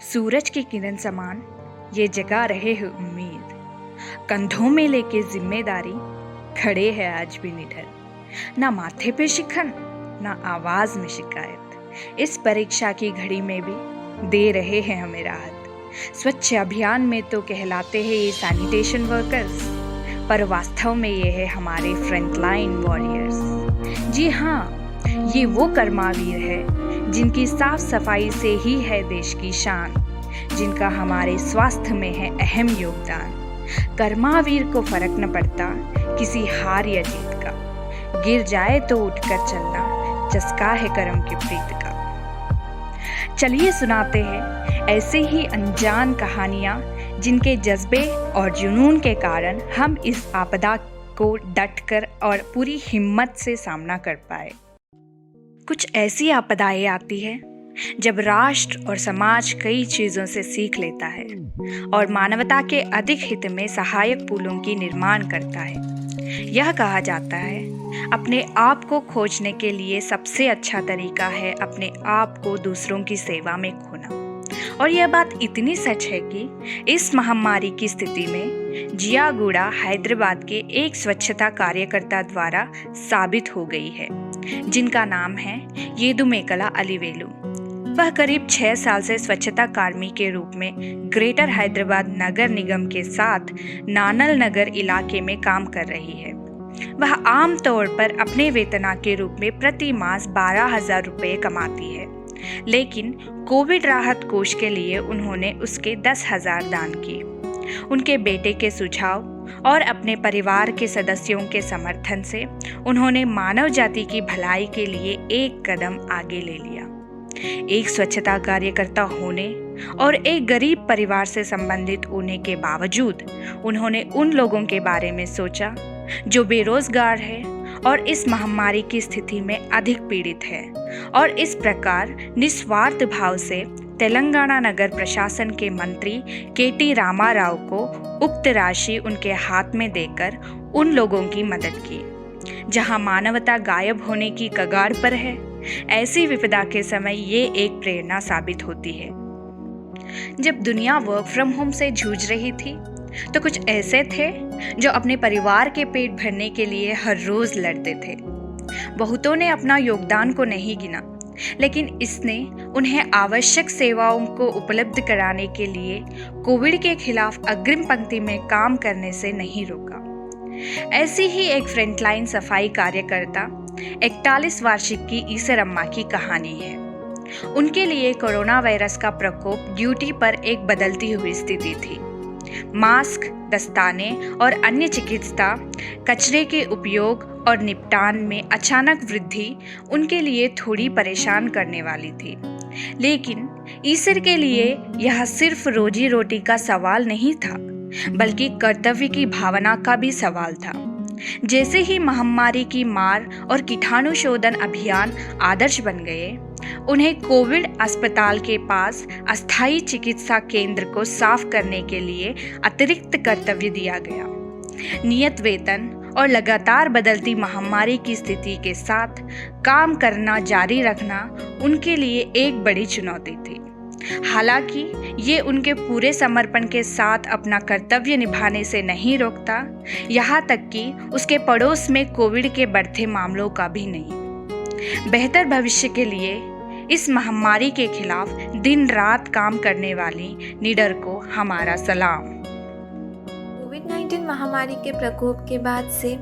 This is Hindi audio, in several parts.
सूरज की किरण समान ये जगा रहे हैं उम्मीद, कंधों में लेके जिम्मेदारी खड़े हैं आज भी निडर। ना माथे पे शिकन ना आवाज में शिकायत, इस परीक्षा की घड़ी में भी दे रहे हैं हमें राहत। स्वच्छ अभियान में तो कहलाते हैं ये सैनिटेशन वर्कर्स, पर वास्तव में ये है हमारे फ्रंटलाइन वॉरियर्स। जी हाँ, ये वो कर्मावीर है जिनकी साफ सफाई से ही है देश की शान, जिनका हमारे स्वास्थ्य में है अहम योगदान। कर्मावीर को फर्क न पड़ता किसी हार या जीत का, गिर जाए तो उठकर चलना चस्का है कर्म की प्रीत का। चलिए सुनाते हैं ऐसे ही अनजान कहानियां, जिनके जज्बे और जुनून के कारण हम इस आपदा को डटकर और पूरी हिम्मत से सामना कर पाए। कुछ ऐसी आपदाएं आती है जब राष्ट्र और समाज कई चीजों से सीख लेता है और मानवता के अधिक हित में सहायक पुलों की निर्माण करता है। यह कहा जाता है, अपने आप को खोजने के लिए सबसे अच्छा तरीका है अपने आप को दूसरों की सेवा में खोना। और यह बात इतनी सच है कि इस महामारी की स्थिति में जियागुड़ा हैदराबाद के एक स्वच्छता कार्यकर्ता द्वारा साबित हो गई है, जिनका नाम है येदुमेकला अलीवेलु। वह करीब 6 साल से स्वच्छता कार्मी के रूप में ग्रेटर हैदराबाद नगर निगम के साथ नानल नगर इलाके में काम कर रही है। वह आम तौर पर अपने वेतना के रूप में प्रति मास 12,000 रुपये कमाती है, लेकिन कोविड राहत कोष के लिए उन्होंने उसके 10,000 दान किए। उनके बेटे के सुझाव और अपने परिवार के सदस्यों के समर्थन से उन्होंने मानव जाति की भलाई के लिए एक कदम आगे ले लिया। एक स्वच्छता कार्यकर्ता होने और एक गरीब परिवार से संबंधित होने के बावजूद उन्होंने उन लोगों के बारे में सोचा जो बेरोजगार है और इस महामारी की स्थिति में अधिक पीड़ित है, और इस प्रकार निस्वार्थ भाव से तेलंगाना नगर प्रशासन के मंत्री केटी रामाराव को उक्त राशि उनके हाथ में देकर उन लोगों की मदद की जहां मानवता गायब होने की कगार पर है। ऐसी विपदा के समय ये एक प्रेरणा साबित होती है। जब दुनिया वर्क फ्रॉम होम से जूझ रही थी तो कुछ ऐसे थे जो अपने परिवार के पेट भरने के लिए हर रोज लड़ते थे। बहुतों ने अपना योगदान को नहीं गिना, लेकिन इसने उन्हें आवश्यक सेवाओं को उपलब्ध कराने के लिए कोविड के खिलाफ अग्रिम पंक्ति में काम करने से नहीं रोका। ऐसी ही एक फ्रंटलाइन सफाई कार्यकर्ता 41 वार्षिक की ईसरम्मा की कहानी है। उनके लिए कोरोना वायरस का प्रकोप ड्यूटी पर एक बदलती हुई स्थिति थी। मास्क, दस्ताने और अन्य चिकित्सा कचरे के उपयोग और निपटान में अचानक वृद्धि उनके लिए थोड़ी परेशान करने वाली थी, लेकिन ईश्वर के लिए यह सिर्फ रोजी रोटी का सवाल नहीं था, बल्कि कर्तव्य की भावना का भी सवाल था। जैसे ही महामारी की मार और कीटाणु शोधन अभियान आदर्श बन गए, उन्हें कोविड अस्पताल के पास अस्थायी चिकित्सा केंद्र को साफ करने के लिए अतिरिक्त कर्तव्य दिया गया। नियत वेतन और लगातार बदलती महामारी की स्थिति के साथ काम करना जारी रखना उनके लिए एक बड़ी चुनौती थी। हालांकि ये उनके पूरे समर्पण के साथ अपना कर्तव्य निभाने से नहीं रोकता, यहाँ तक कि उसके पड़ोस में कोविड के बढ़ते मामलों का भी नहीं। बेहतर भविष्य के लिए इस महामारी के खिलाफ दिन रात काम करने वाली निडर को हमारा सलाम। कोविड-19 महामारी के प्रकोप के बाद से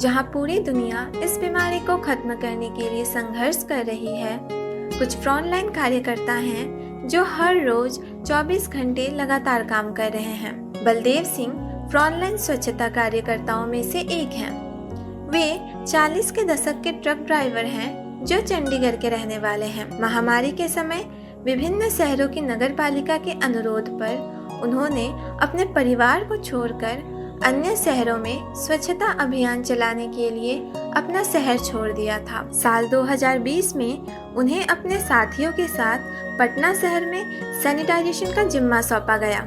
जहां पूरी दुनिया इस बीमारी को खत्म करने के लिए संघर्ष कर रही है, कुछ फ्रंटलाइन कार्यकर्ता हैं जो हर रोज 24 घंटे लगातार काम कर रहे हैं। बलदेव सिंह फ्रंटलाइन स्वच्छता कार्यकर्ताओं में से एक हैं। वे 40 के दशक के ट्रक ड्राइवर हैं जो चंडीगढ़ के रहने वाले हैं। महामारी के समय विभिन्न शहरों की नगरपालिका के अनुरोध पर उन्होंने अपने परिवार को छोड़कर अन्य शहरों में स्वच्छता अभियान चलाने के लिए अपना शहर छोड़ दिया था। साल 2020 में उन्हें अपने साथियों के साथ पटना शहर में सैनिटाइजेशन का जिम्मा सौंपा गया।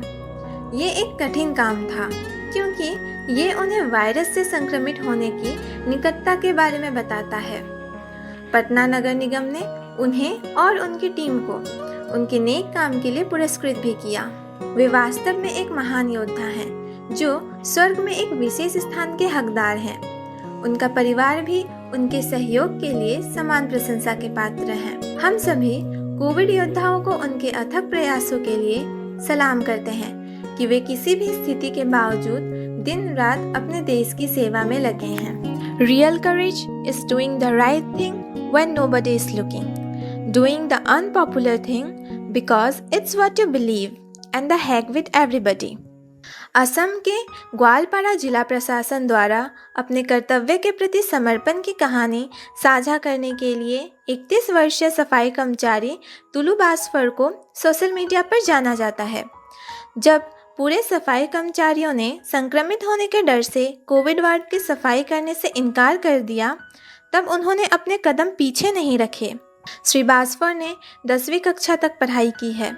ये एक कठिन काम था, क्योंकि ये उन्हें वायरस से संक्रमित होने की निकटता के बारे में बताता है। पटना नगर निगम ने उन्हें और उनकी टीम को उनके नेक काम के लिए पुरस्कृत भी किया। वे वास्तव में एक महान योद्धा हैं जो स्वर्ग में एक विशेष स्थान के हकदार हैं। उनका परिवार भी उनके सहयोग के लिए समान प्रशंसा के पात्र हैं। हम सभी कोविड योद्धाओं को उनके अथक प्रयासों के लिए सलाम करते हैं कि वे किसी भी स्थिति के बावजूद दिन रात अपने देश की सेवा में लगे हैं। Real courage is doing the right thing when nobody is looking, doing the unpopular thing because it's what you believe and the heck with everybody. Assam के ग्वालपारा जिला प्रशासन द्वारा अपने कर्तव्य के प्रति समर्पण की कहानी साझा करने के लिए 31 वर्षीय सफाई कर्मचारी तुलू बास्फर को सोशल मीडिया पर जाना जाता है। जब पूरे सफाई कर्मचारियों ने संक्रमित होने के डर से कोविड वार्ड की सफाई करने से इनकार कर दिया, तब उन्होंने अपने कदम पीछे नहीं रखे। श्री बास्फर ने 10वीं कक्षा तक पढ़ाई की है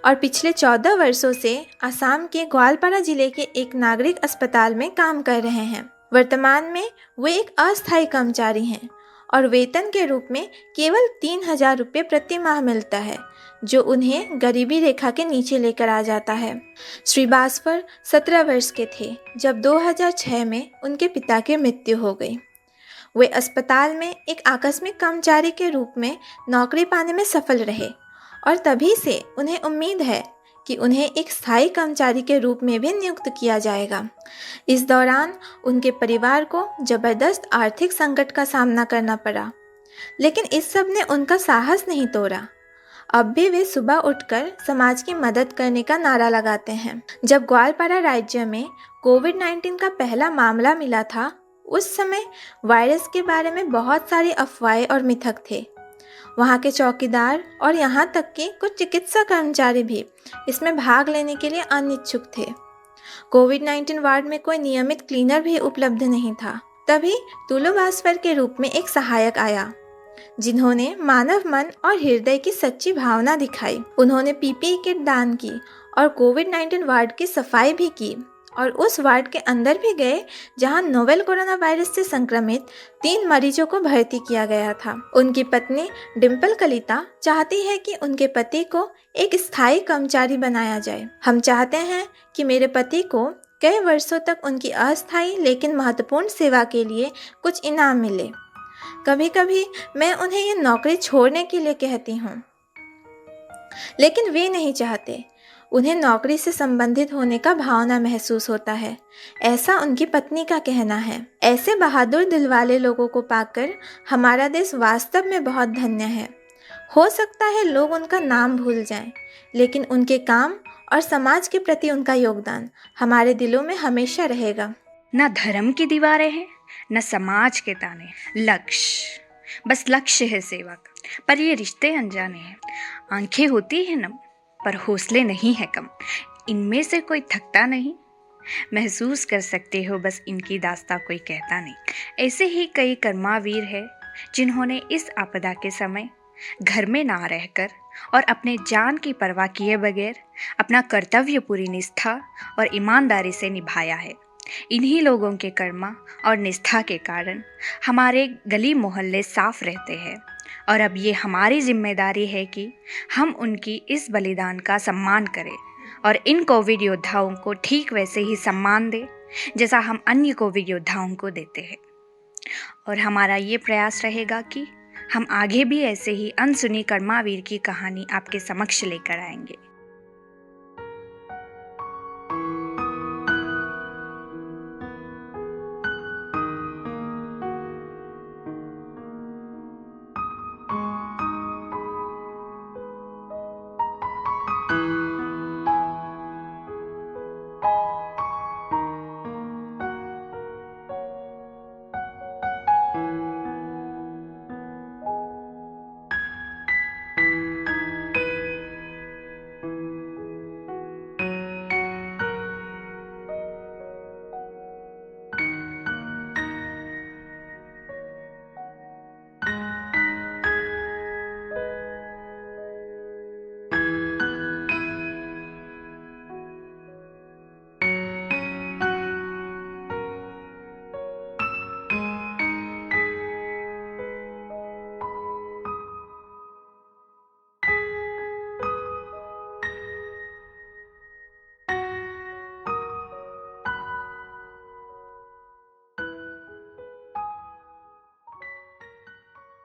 और पिछले 14 वर्षों से असम के ग्वालपारा जिले के एक नागरिक अस्पताल में काम कर रहे हैं। वर्तमान में वे एक अस्थायी कर्मचारी हैं और वेतन के रूप में केवल 3,000 रुपये प्रति माह मिलता है, जो उन्हें गरीबी रेखा के नीचे लेकर आ जाता है। श्री बास्फर 17 वर्ष के थे जब 2006 में उनके पिता की मृत्यु हो गई। वे अस्पताल में एक आकस्मिक कर्मचारी के रूप में नौकरी पाने में सफल रहे और तभी से उन्हें उम्मीद है कि उन्हें एक स्थायी कर्मचारी के रूप में भी नियुक्त किया जाएगा। इस दौरान उनके परिवार को जबरदस्त आर्थिक संकट का सामना करना पड़ा, लेकिन इस सब ने उनका साहस नहीं तोड़ा। अब भी वे सुबह उठकर समाज की मदद करने का नारा लगाते हैं। जब ग्वालपारा राज्य में कोविड-19 का पहला मामला मिला था, उस समय वायरस के बारे में बहुत सारी अफवाहें और मिथक थे। वहाँ के चौकीदार और यहाँ तक कि कुछ चिकित्सा कर्मचारी भी इसमें भाग लेने के लिए अनिच्छुक थे। कोविड-19 वार्ड में कोई नियमित क्लीनर भी उपलब्ध नहीं था। तभी तुलू बास्फर के रूप में एक सहायक आया, जिन्होंने मानव मन और हृदय की सच्ची भावना दिखाई। उन्होंने पीपीई किट दान की और कोविड-19 वार्ड की सफाई भी की और उस वार्ड के अंदर भी गए जहां नोवेल कोरोना वायरस से संक्रमित 3 मरीजों को भर्ती किया गया था। उनकी पत्नी डिम्पल कलिता चाहती है कि उनके पति को एक स्थायी कर्मचारी बनाया जाए। हम चाहते हैं कि मेरे पति को कई वर्षों तक उनकी अस्थायी लेकिन महत्वपूर्ण सेवा के लिए कुछ इनाम मिले। कभी कभी मैं उन्हें ये नौकरी छोड़ने के लिए कहती हूँ, लेकिन वे नहीं चाहते। उन्हें नौकरी से संबंधित होने का भावना महसूस होता है, ऐसा उनकी पत्नी का कहना है। ऐसे बहादुर दिल वाले लोगों को पाकर हमारा देश वास्तव में बहुत धन्य है। हो सकता है लोग उनका नाम भूल जाएं, लेकिन उनके काम और समाज के प्रति उनका योगदान हमारे दिलों में हमेशा रहेगा। न धर्म की दीवारें हैं, न समाज के ताने, लक्ष्य, बस लक्ष्य है सेवा का। पर ये रिश्ते अनजाने हैं। आंखें होती हैं नम, पर हौसले नहीं है कम। इनमें से कोई थकता नहीं, महसूस कर सकते हो बस इनकी दास्तां कोई कहता नहीं। ऐसे ही कई कर्मावीर है जिन्होंने इस आपदा के समय घर में ना रहकर और अपने जान की परवाह किए बगैर अपना कर्तव्य पूरी निष्ठा और ईमानदारी से निभाया है। इन्हीं लोगों के कर्मा और निष्ठा के कारण हमारे गली मोहल्ले साफ रहते हैं और अब ये हमारी जिम्मेदारी है कि हम उनकी इस बलिदान का सम्मान करें और इन कोविड योद्धाओं को ठीक वैसे ही सम्मान दें जैसा हम अन्य कोविड योद्धाओं को देते हैं। और हमारा ये प्रयास रहेगा कि हम आगे भी ऐसे ही अनसुनी कर्मावीर की कहानी आपके समक्ष लेकर आएंगे।